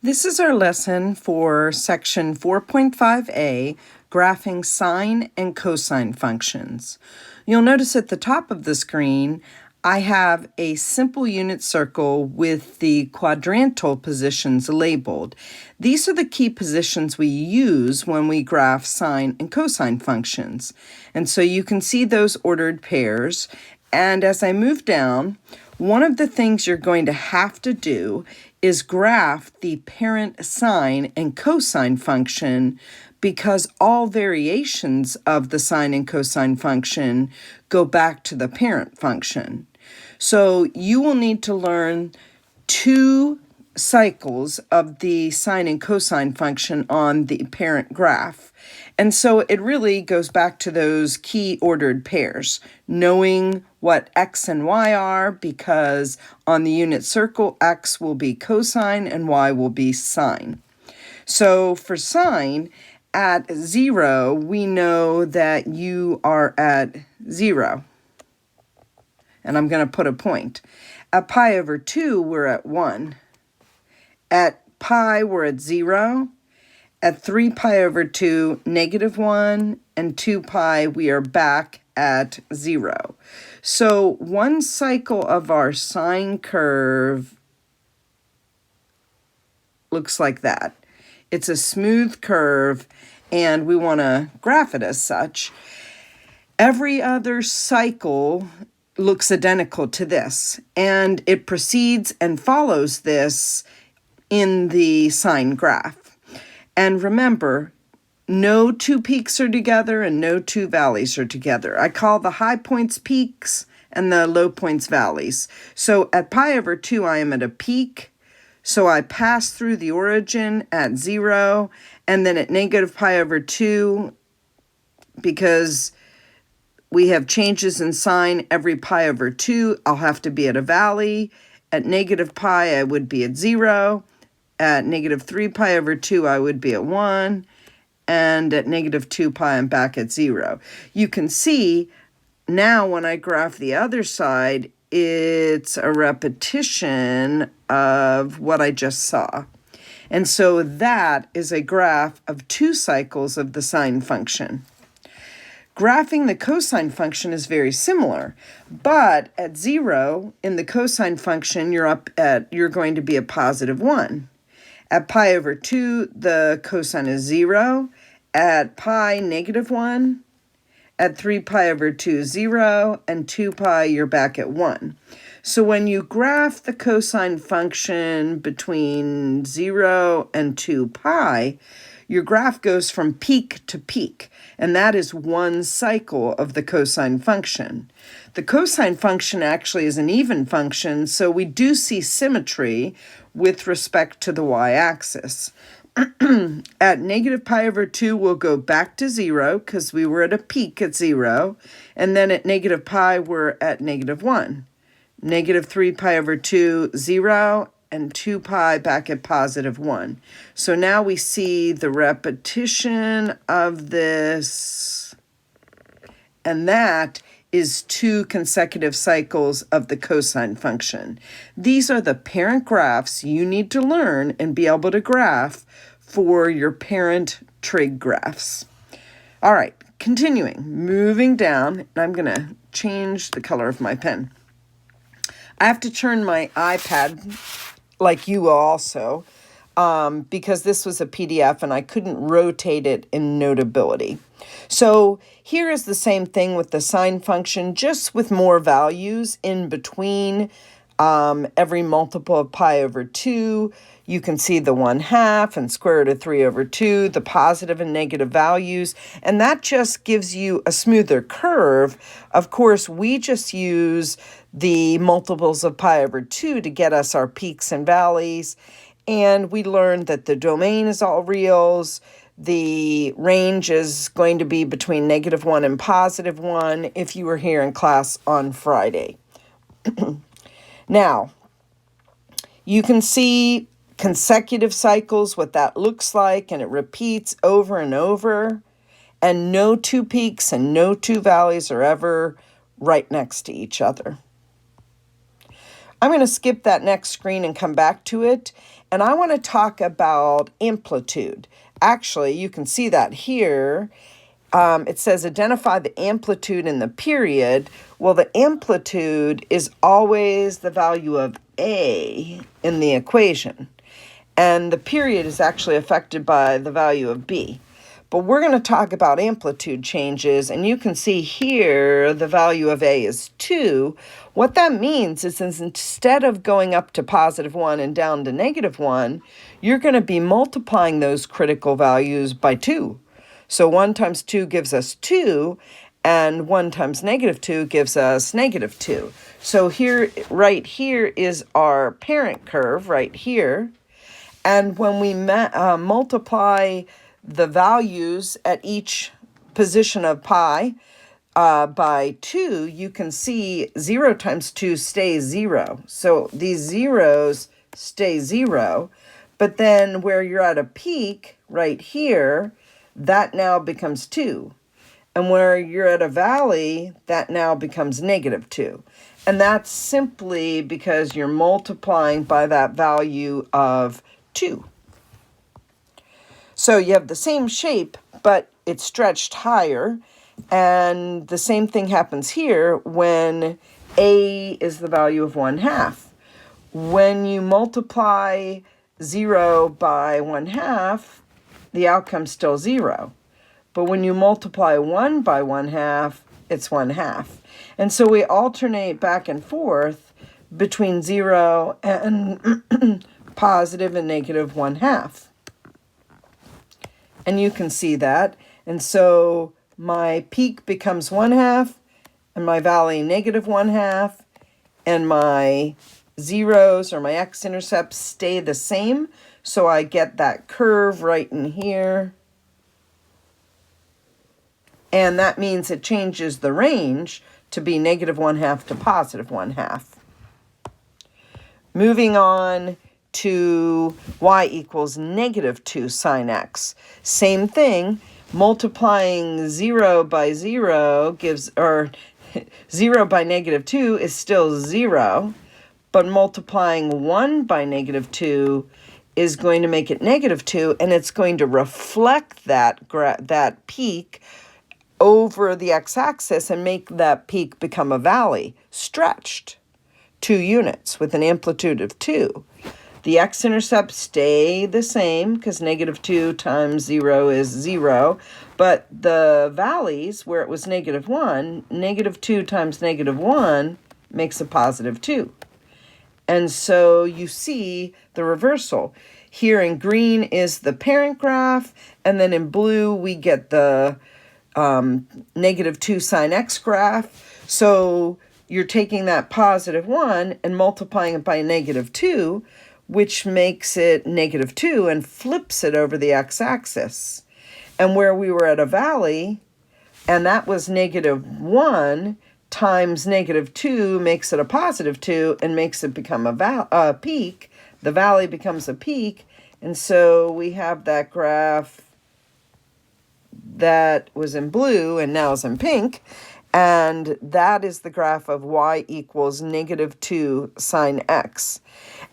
This is our lesson for section 4.5a, graphing sine and cosine functions. You'll notice at the top of the screen, I have a simple unit circle with the quadrantal positions labeled. These are the key positions we use when we graph sine and cosine functions. And so you can see those ordered pairs. And as I move down, one of the things you're going to have to do is graph the parent sine and cosine function, because all variations of the sine and cosine function go back to the parent function. So you will need to learn two cycles of the sine and cosine function on the parent graph. And so it really goes back to those key ordered pairs, knowing what x and y are, because on the unit circle, x will be cosine and y will be sine. So for sine, at 0, we know that you are at 0. And I'm going to put a point. At pi over 2, we're at 1. At pi, we're at 0. At 3 pi over 2, -1, and 2 pi, we are back at 0. So one cycle of our sine curve looks like that. It's a smooth curve, and we want to graph it as such. Every other cycle looks identical to this, and it precedes and follows this in the sine graph. And remember, no two peaks are together and no two valleys are together. I call the high points peaks and the low points valleys. So at pi over 2, I am at a peak. So I pass through the origin at 0, and then at negative pi over 2, because we have changes in sine every pi over 2, I'll have to be at a valley. At negative pi, I would be at 0. At negative 3 pi over 2, I would be at 1. And at negative 2 pi, I'm back at 0. You can see now when I graph the other side, it's a repetition of what I just saw. And so that is a graph of two cycles of the sine function. Graphing the cosine function is very similar, but at 0 in the cosine function, you're going to be a positive 1. At pi over 2, the cosine is 0. At pi, -1. At 3 pi over 2, 0. And 2 pi, you're back at 1. So when you graph the cosine function between 0 and 2 pi, your graph goes from peak to peak, and that is one cycle of the cosine function. The cosine function actually is an even function, so we do see symmetry with respect to the y-axis. At negative pi over 2, we'll go back to 0 because we were at a peak at 0, and then at negative pi, we're at -1. Negative 3 pi over 2, 0, and 2 pi back at positive 1. So now we see the repetition of this, and that is two consecutive cycles of the cosine function. These are the parent graphs you need to learn and be able to graph for your parent trig graphs. All right, continuing, moving down, and I'm going to change the color of my pen. I have to turn my iPad, like you will also, because this was a PDF and I couldn't rotate it in Notability. So here is the same thing with the sine function, just with more values in between every multiple of pi over 2. You can see the 1/2 and square root of 3 over 2, the positive and negative values, and that just gives you a smoother curve. Of course, we just use the multiples of pi over 2 to get us our peaks and valleys, and we learned that the domain is all reals. The range is going to be between -1 and +1 if you were here in class on Friday. Now, you can see consecutive cycles, what that looks like, and it repeats over and over, and no two peaks and no two valleys are ever right next to each other. I'm going to skip that next screen and come back to it. And I want to talk about amplitude. Actually, you can see that here. It says identify the amplitude in the period. Well, the amplitude is always the value of A in the equation. And the period is actually affected by the value of B. But we're going to talk about amplitude changes, and you can see here the value of A is 2. What that means is instead of going up to +1 and down to -1, you're going to be multiplying those critical values by 2. So 1 times 2 gives us 2, and 1 times -2 gives us -2. So here, right here is our parent curve right here. And when we multiply the values at each position of pi by 2, you can see 0 times 2 stays 0. So these zeros stay 0. But then where you're at a peak right here, that now becomes 2. And where you're at a valley, that now becomes -2. And that's simply because you're multiplying by that value of 2. So you have the same shape, but it's stretched higher. And the same thing happens here when A is the value of 1/2. When you multiply 0 by 1/2, the outcome's still 0. But when you multiply 1 by 1/2, it's 1/2. And so we alternate back and forth between 0 and positive and negative 1/2. And you can see that. And so my peak becomes 1/2, and my valley -1/2, and my zeros or my x-intercepts stay the same. So I get that curve right in here. And that means it changes the range to be -1/2 to +1/2. Moving on to y equals -2 sine x. Same thing, multiplying 0 by 0 gives, or 0 by -2 is still 0, but multiplying 1 by -2 is going to make it -2, and it's going to reflect that peak over the x-axis and make that peak become a valley, stretched 2 units with an amplitude of 2. The x-intercepts stay the same because -2 times 0 is 0, but the valleys where it was -1, -2 times -1 makes a +2. And so you see the reversal. Here in green is the parent graph, and then in blue we get the -2 sine x graph. So you're taking that +1 and multiplying it by -2, which makes it -2 and flips it over the x-axis. And where we were at a valley, and that was -1 times -2 makes it a +2 and makes it become a peak. The valley becomes a peak, and so we have that graph that was in blue and now is in pink, and that is the graph of y equals -2 sine x.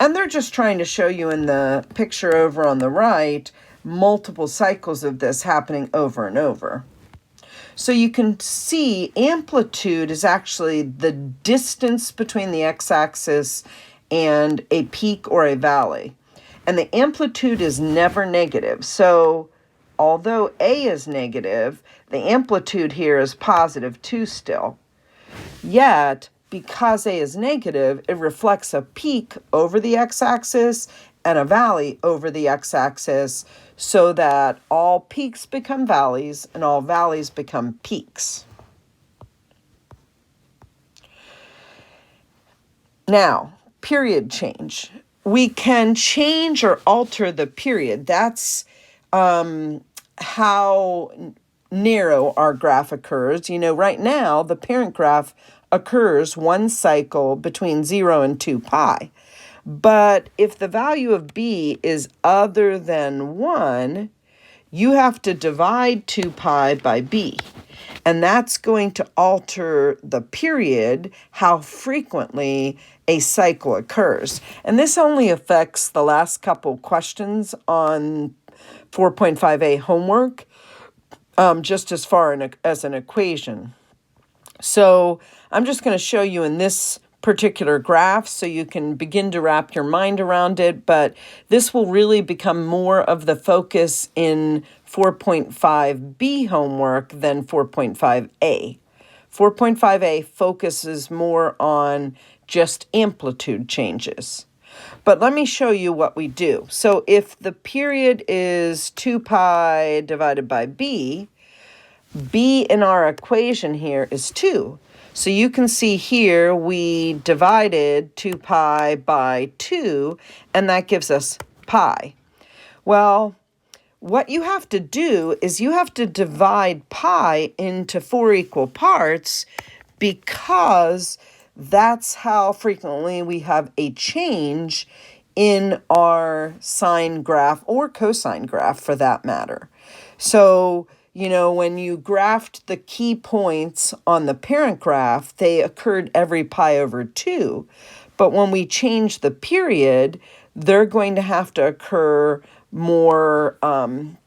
And they're just trying to show you in the picture over on the right multiple cycles of this happening over and over. So you can see amplitude is actually the distance between the x-axis and a peak or a valley. And the amplitude is never negative. So although A is negative, the amplitude here is +2 still. Yet, because A is negative, it reflects a peak over the x-axis and a valley over the x-axis, so that all peaks become valleys and all valleys become peaks. Now, period change. We can change or alter the period. That's how narrow our graph occurs. You know, right now, the parent graph occurs one cycle between 0 and 2 pi. But if the value of b is other than 1, you have to divide 2 pi by b. And that's going to alter the period, how frequently a cycle occurs. And this only affects the last couple questions on 4.5a homework, just as far as an equation. So I'm just going to show you in this particular graph so you can begin to wrap your mind around it, but this will really become more of the focus in 4.5b homework than 4.5a. 4.5a focuses more on just amplitude changes. But let me show you what we do. So if the period is 2 pi divided by b, b in our equation here is 2. So you can see here we divided 2 pi by 2, and that gives us pi. Well, what you have to do is you have to divide pi into 4 equal parts, because that's how frequently we have a change in our sine graph or cosine graph for that matter. So, when you graphed the key points on the parent graph, they occurred every pi over 2. But when we change the period, they're going to have to occur more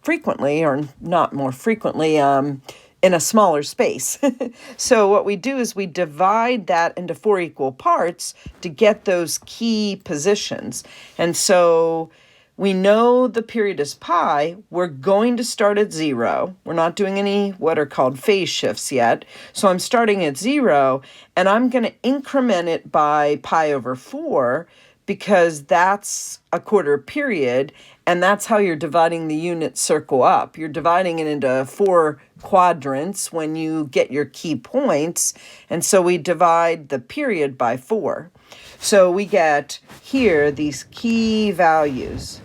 frequently, or not more frequently, in a smaller space. So what we do is we divide that into 4 equal parts to get those key positions. And so we know the period is pi. We're going to start at 0. We're not doing any what are called phase shifts yet. So I'm starting at 0, and I'm going to increment it by pi over 4, because that's a quarter period, and that's how you're dividing the unit circle up. You're dividing it into 4 quadrants when you get your key points, and so we divide the period by 4. So we get here these key values.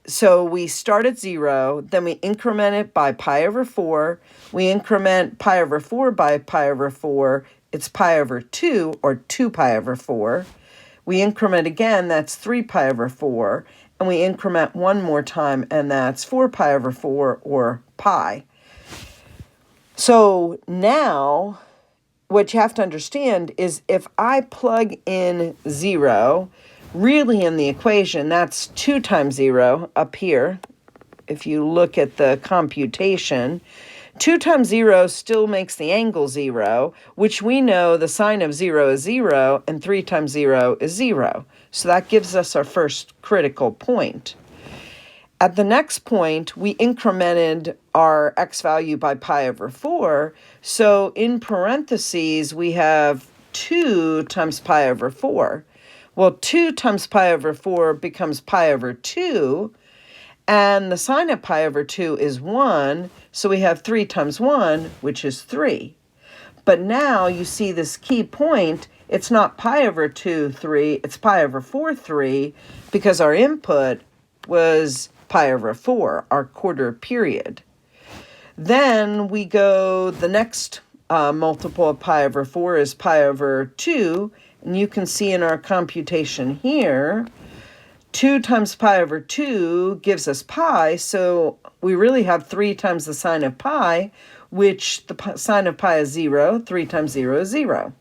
So we start at 0, then we increment it by pi over 4. We increment pi over 4 by pi over 4. It's pi over 2, or 2 pi over 4. We increment again, that's 3 pi over 4. And we increment one more time, and that's 4 pi over 4, or pi. So now, what you have to understand is if I plug in 0, really in the equation, that's 2 times 0 up here. If you look at the computation, 2 times 0 still makes the angle 0, which we know the sine of 0 is 0, and 3 times 0 is 0. So that gives us our first critical point. At the next point, we incremented our x value by pi over 4. So in parentheses, we have 2 times pi over 4. Well, 2 times pi over 4 becomes pi over 2, and the sine of pi over 2 is 1, so we have 3 times 1, which is 3. But now you see this key point, it's not pi over 2, 3, it's pi over 4, 3, because our input was pi over 4, our quarter period. Then we go, the next multiple of pi over 4 is pi over 2, and you can see in our computation here, 2 times pi over 2 gives us pi, so we really have 3 times the sine of pi, which the sine of pi is 0, 3 times 0 is 0.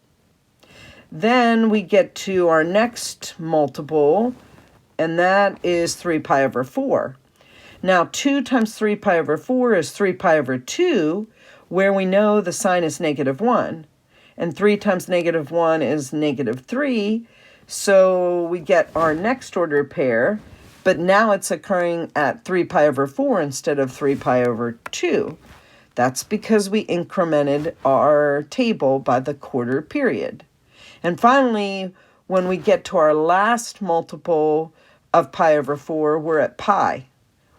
Then we get to our next multiple, and that is 3 pi over 4. Now 2 times 3 pi over 4 is 3 pi over 2, where we know the sine is negative 1. And 3 times negative 1 is negative 3, so we get our next order pair, but now it's occurring at 3 pi over 4 instead of 3 pi over 2. That's because we incremented our table by the quarter period. And finally, when we get to our last multiple of pi over 4, we're at pi,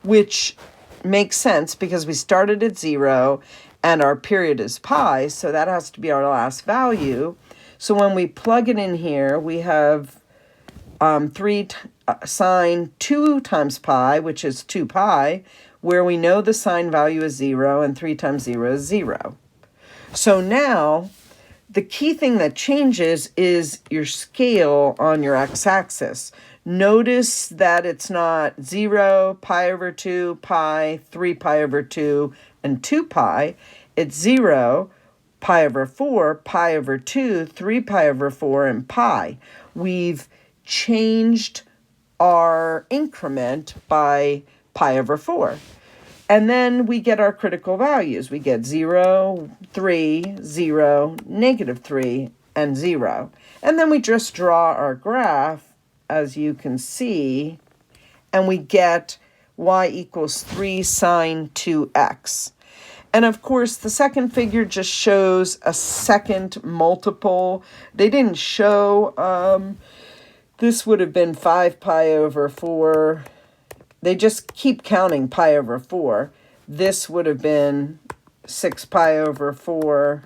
which makes sense because we started at 0 and our period is pi, so that has to be our last value. So when we plug it in here, we have sine 2 times pi, which is 2 pi, where we know the sine value is 0, and 3 times 0 is 0. So now, the key thing that changes is your scale on your x-axis. Notice that it's not 0, pi over 2, pi, 3 pi over 2, and 2 pi. It's 0, pi over 4, pi over 2, 3 pi over 4, and pi. We've changed our increment by pi over 4. And then we get our critical values. We get 0, 3, 0, -3, and 0. And then we just draw our graph, as you can see, and we get y equals 3 sine 2x. And of course, the second figure just shows a second multiple. They didn't show, this would have been 5 pi over 4. They just keep counting pi over 4. This would have been 6 pi over 4.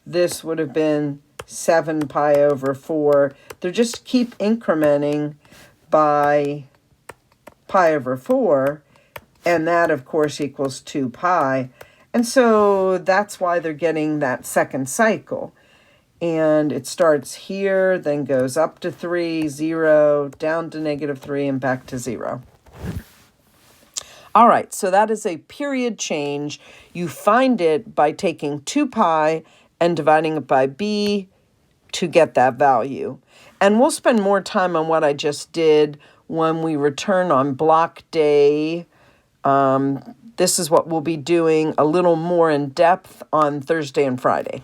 This would have been 7 pi over 4. They just keep incrementing by pi over 4. And that, of course, equals 2 pi. And so that's why they're getting that second cycle. And it starts here, then goes up to 3, 0, down to -3, and back to 0. All right, so that is a period change. You find it by taking 2 pi and dividing it by b to get that value. And we'll spend more time on what I just did when we return on block day. This is what we'll be doing a little more in depth on Thursday and Friday.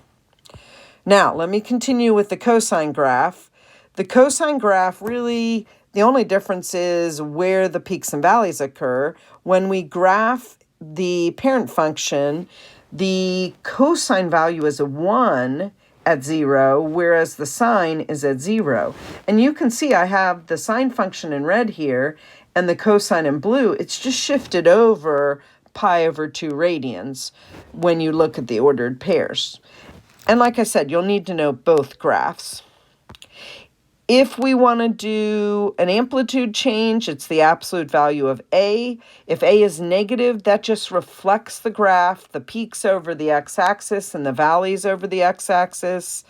Now, let me continue with the cosine graph. The cosine graph really, the only difference is where the peaks and valleys occur. When we graph the parent function, the cosine value is a 1 at 0, whereas the sine is at 0. And you can see I have the sine function in red here and the cosine in blue. It's just shifted over pi over 2 radians when you look at the ordered pairs. And like I said, you'll need to know both graphs. If we want to do an amplitude change, it's the absolute value of A. If A is negative, that just reflects the graph, the peaks over the x-axis and the valleys over the x-axis.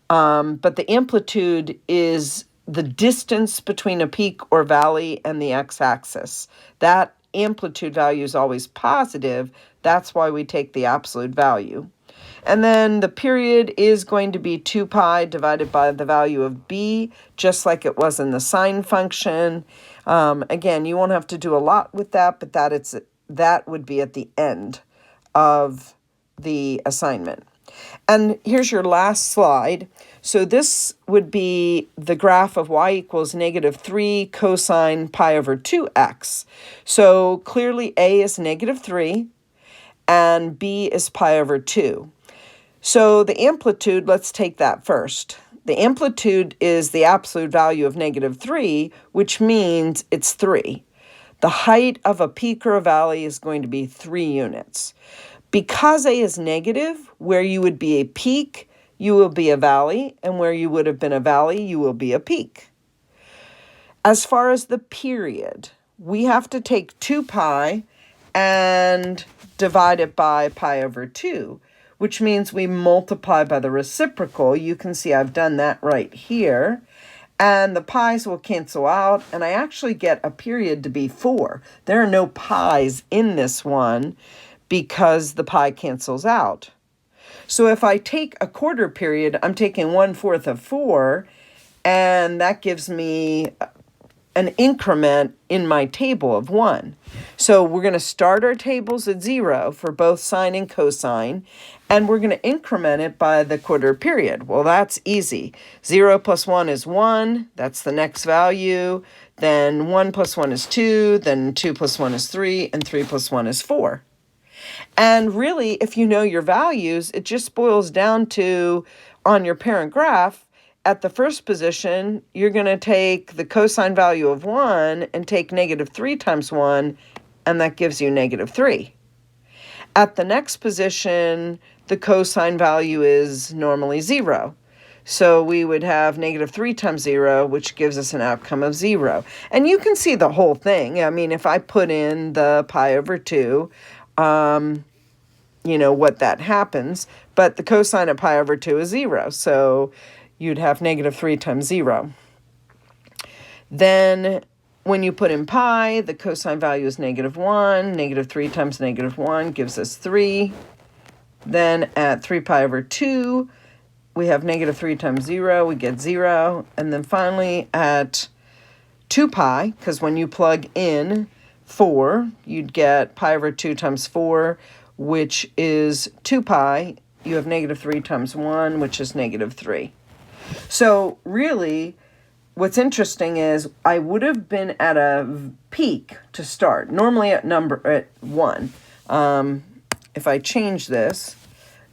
But the amplitude is the distance between a peak or valley and the x-axis. That amplitude value is always positive. That's why we take the absolute value. And then the period is going to be 2 pi divided by the value of b, just like it was in the sine function. Again, you won't have to do a lot with that, but that would be at the end of the assignment. And here's your last slide. So this would be the graph of y equals -3 cosine pi over 2x. So clearly A is -3 and B is pi over 2. So the amplitude, let's take that first. The amplitude is the absolute value of -3, which means it's 3. The height of a peak or a valley is going to be 3 units. Because A is negative, where you would be a peak, you will be a valley, and where you would have been a valley, you will be a peak. As far as the period, we have to take 2 pi and divide it by pi over 2. Which means we multiply by the reciprocal. You can see I've done that right here. And the pi's will cancel out, and I actually get a period to be 4. There are no pi's in this one because the pi cancels out. So if I take a quarter period, I'm taking 1/4 of 4, and that gives me an increment in my table of 1. So we're going to start our tables at 0 for both sine and cosine, and we're going to increment it by the quarter period. Well, that's easy. 0 plus 1 is 1. That's the next value. Then 1 plus 1 is 2. Then 2 plus 1 is 3. And 3 plus 1 is 4. And really, if you know your values, it just boils down to, on your parent graph, at the first position, you're going to take the cosine value of 1 and take -3 times 1, and that gives you -3. At the next position, the cosine value is normally 0. So we would have -3 times 0, which gives us an outcome of 0. And you can see the whole thing. I mean, if I put in the pi over 2, you know what that happens. But the cosine of pi over 2 is 0. So you'd have -3 times 0. Then when you put in pi, the cosine value is -1. -3 times -1 gives us 3. Then at 3 pi over 2, we have -3 times 0, we get 0. And then finally at 2 pi, because when you plug in 4, you'd get pi over 2 times 4, which is 2 pi. You have -3 times 1, which is -3. So really, what's interesting is I would have been at a peak to start, normally at 1. If I change this,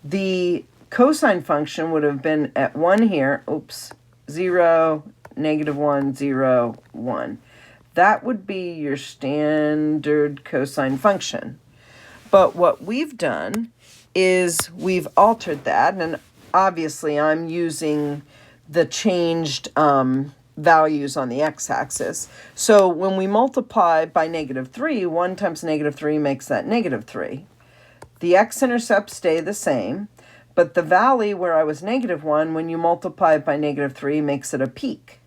the cosine function would have been at 1 here, 0, -1, 0, 1. That would be your standard cosine function. But what we've done is we've altered that, and obviously I'm using the changed values on the x-axis. So when we multiply by -3, 1 times -3 makes that -3. The x-intercepts stay the same, but the valley where I was -1, when you multiply it by -3, makes it a peak.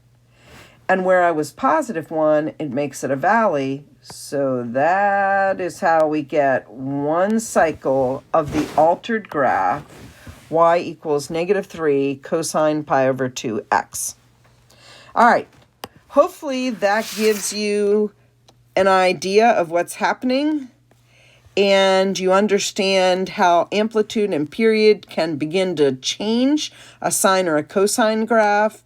And where I was +1, it makes it a valley. So that is how we get one cycle of the altered graph, y equals -3 cosine pi over 2x. All right, hopefully that gives you an idea of what's happening, and you understand how amplitude and period can begin to change a sine or a cosine graph.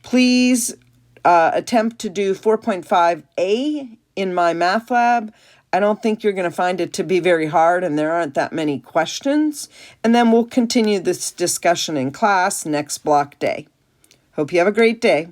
Please attempt to do 4.5a in my math lab. I don't think you're going to find it to be very hard, and there aren't that many questions. And then we'll continue this discussion in class next block day. Hope you have a great day.